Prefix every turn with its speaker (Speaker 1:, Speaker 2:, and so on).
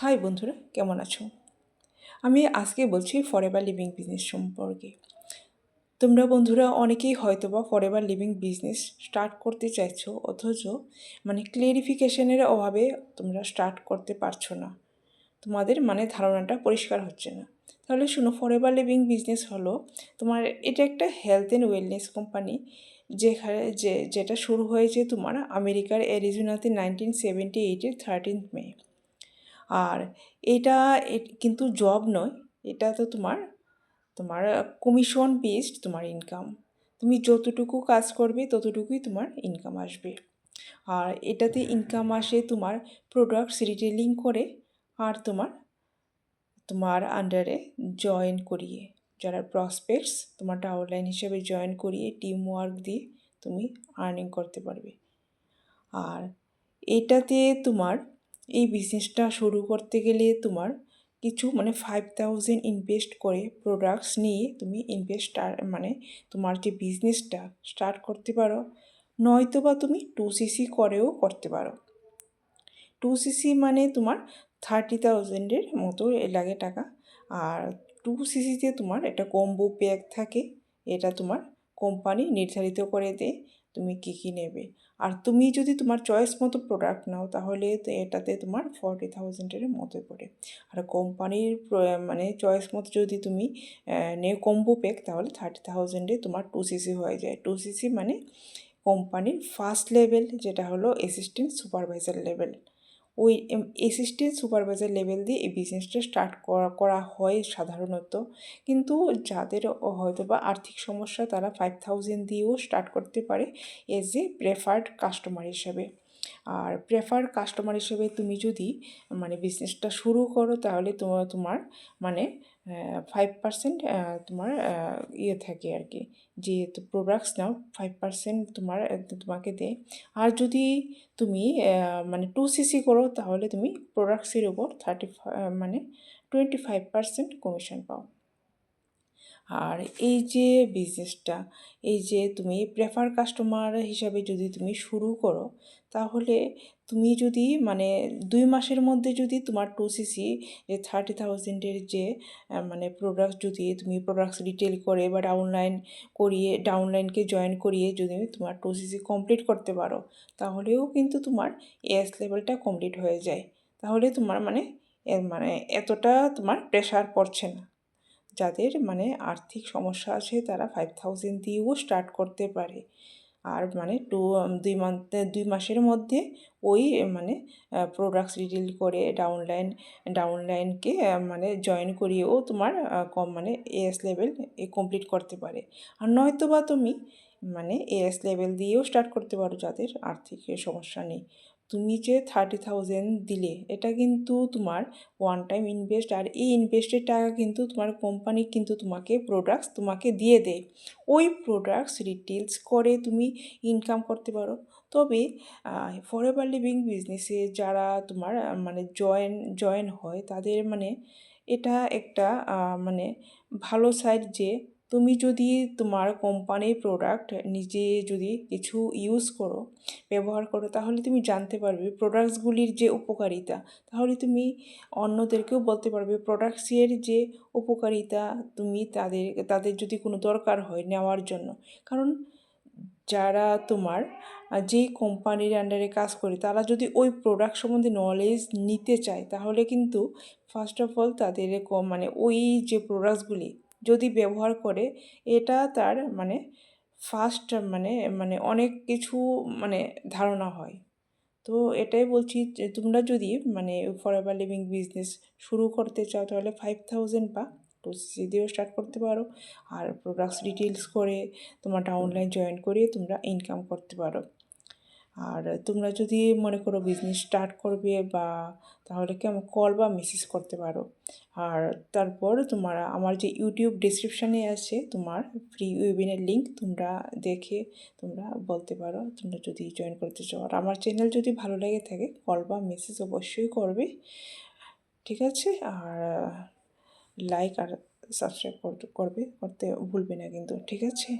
Speaker 1: High বন্ধুরা, কেমন আছো? আমি আজকে বলছি ফরএভার লিভিং বিজনেস সম্পর্কে। তোমরা বন্ধুরা অনেকেই হয়তোবা ফরএভার লিভিং বিজনেস স্টার্ট করতে চাইছো, অথচ ক্লিয়ারিফিকেশনের অভাবে তোমরা স্টার্ট করতে পারছো না। তোমাদের ধারণাটা পরিষ্কার হচ্ছে না। তাহলে শুনো, ফরএভার লিভিং বিজনেস হলো এটা একটা হেলথ অ্যান্ড ওয়েলনেস কোম্পানি, যেটা শুরু হয়েছে আমেরিকার অ্যারিজোনাতে 1978-এর 13 মে। আর এটা কিন্তু জব নয়, এটা তো তোমার তোমার কমিশন বেসড ইনকাম। তুমি যতটুকু কাজ করবে ততটুকুই তোমার ইনকাম আসবে। আর এটাতে ইনকাম আসে তোমার প্রোডাক্টস রিটেলিং করে, আর তোমার আন্ডারে জয়েন করিয়ে, যারা প্রসপেক্টস তোমার ডাউনলাইন হিসেবে জয়েন করিয়ে টিম ওয়ার্ক দিয়ে তুমি আর্নিং করতে পারবে। আর এটাতে এই বিজনেসটা শুরু করতে গেলে কিছু 5,000 ইনভেস্ট করে প্রোডাক্টস নিয়ে তুমি তোমার যে বিজনেসটা স্টার্ট করতে পারো, নয়তোবা তুমি 2cc করেও করতে পারো। 2cc তোমার 30,000-এর মতো লাগে টাকা। আর 2cc-তে একটা কম্বো প্যাক থাকে, এটা কোম্পানি নির্ধারিত করে দেয় তুমি কী নেবে। আর তুমি যদি তোমার চয়েস মতো প্রোডাক্ট নাও তাহলে এটাতে 40,000-এর মতো পড়ে। আর কোম্পানির চয়েস মতো যদি তুমি নেও কম্বো প্যাক, তাহলে 30,000-এ 2cc হয়ে যায়। 2cc কোম্পানির ফার্স্ট লেভেল, যেটা হলো অ্যাসিস্ট্যান্ট সুপারভাইজার লেভেল। ওই অ্যাসিস্ট্যান্ট সুপারভাইজার লেভেল দিয়ে এই বিজনেসটা স্টার্ট করা হয় সাধারণত। কিন্তু যাদের হয়তোবা আর্থিক সমস্যা, তারা 5,000 দিয়েও স্টার্ট করতে পারে এজ এ প্রেফার্ড কাস্টমার হিসেবে। আর প্রেফার্ড কাস্টমার হিসেবে তুমি যদি বিজনেসটা শুরু করো, তাহলে তোমার 5% তোমার থাকে আর কি, যে প্রোডাক্টস নাও 5% তোমাকে দেয়। আর যদি তুমি 2cc করো, তাহলে তুমি প্রোডাক্টসের উপর 25% কমিশন পাও। আর এই যে বিজনেসটা, এই যে তুমি প্রেফার কাস্টমার হিসাবে যদি তুমি শুরু করো, তাহলে তুমি যদি 2 মাসের মধ্যে যদি তোমার 2cc 30,000-এর যে যদি প্রোডাক্টস রিটেল করে বা ডাউনলাইনকে জয়েন করিয়ে যদি তোমার 2cc কমপ্লিট করতে পারো, তাহলেও কিন্তু তোমার এস লেভেলটা কমপ্লিট হয়ে যায়। তাহলে তোমার এতটা প্রেশার পড়ছে না। যাদের আর্থিক সমস্যা আছে, তারা 5,000 দিয়েও স্টার্ট করতে পারে। আর 2 মাসের মধ্যে ওই প্রোডাক্টস রিটেল করে ডাউনলাইনকে জয়েন করিয়েও তোমার এএস লেভেল কমপ্লিট করতে পারে। আর নয়তো বা তুমি এএস লেভেল দিয়েও স্টার্ট করতে পারো, যাদের আর্থিক সমস্যা নেই। তুমি যে 30,000 দিলে, এটা কিন্তু তোমার ওয়ান টাইম ইনভেস্ট। আর এই ইনভেস্টের টাকা কিন্তু কোম্পানি কিন্তু তোমাকে দিয়ে দেয়। ওই প্রোডাক্টস রিটেলস করে তুমি ইনকাম করতে পারো। তবে ফরএভার লিভিং বিজনেসে যারা জয়েন হয়, তাদের এটা একটা ভালো সাইড, যে তুমি যদি তোমার কোম্পানির প্রোডাক্ট নিজে যদি কিছু ব্যবহার করো, তাহলে তুমি জানতে পারবে প্রোডাক্টসগুলির যে উপকারিতা। তাহলে তুমি অন্যদেরকেও বলতে পারবে প্রোডাক্টসের যে উপকারিতা। তুমি তাদের যদি কোনো দরকার হয় নেওয়ার জন্য, কারণ যারা যেই কোম্পানির আন্ডারে কাজ করে, তারা যদি ওই প্রোডাক্ট সম্বন্ধে নলেজ নিতে চায়, তাহলে কিন্তু ফার্স্ট অফ অল তাদের ওই যে প্রোডাক্টসগুলি যদি ব্যবহার করে, এটা তার ফার্স্ট অনেক কিছু ধারণা হয়। তো এটাই বলছি যে তোমরা যদি ফরএভার লিভিং বিজনেস শুরু করতে চাও, তাহলে 5,000 বা 2cc দিয়েও স্টার্ট করতে পারো। আর প্রোডাক্টস ডিটেলস করে তোমার ডাউনলাইন জয়েন করে তোমরা ইনকাম করতে পারো। আর তোমরা যদি মনে করো বিজনেস স্টার্ট করবে, তাহলে কি আমাকে কল বা মেসেজ করতে পারো। আর তারপর আমার যে ইউটিউব ডিসক্রিপশানে আছে ফ্রি ওয়েবিনার লিঙ্ক, দেখে বলতে পারো তোমরা যদি জয়েন করতে চাও। আর আমার চ্যানেল যদি ভালো লেগে থাকে, কল বা মেসেজ অবশ্যই করবে, ঠিক আছে? আর লাইক আর সাবস্ক্রাইব করতে ভুলবে না কিন্তু, ঠিক আছে?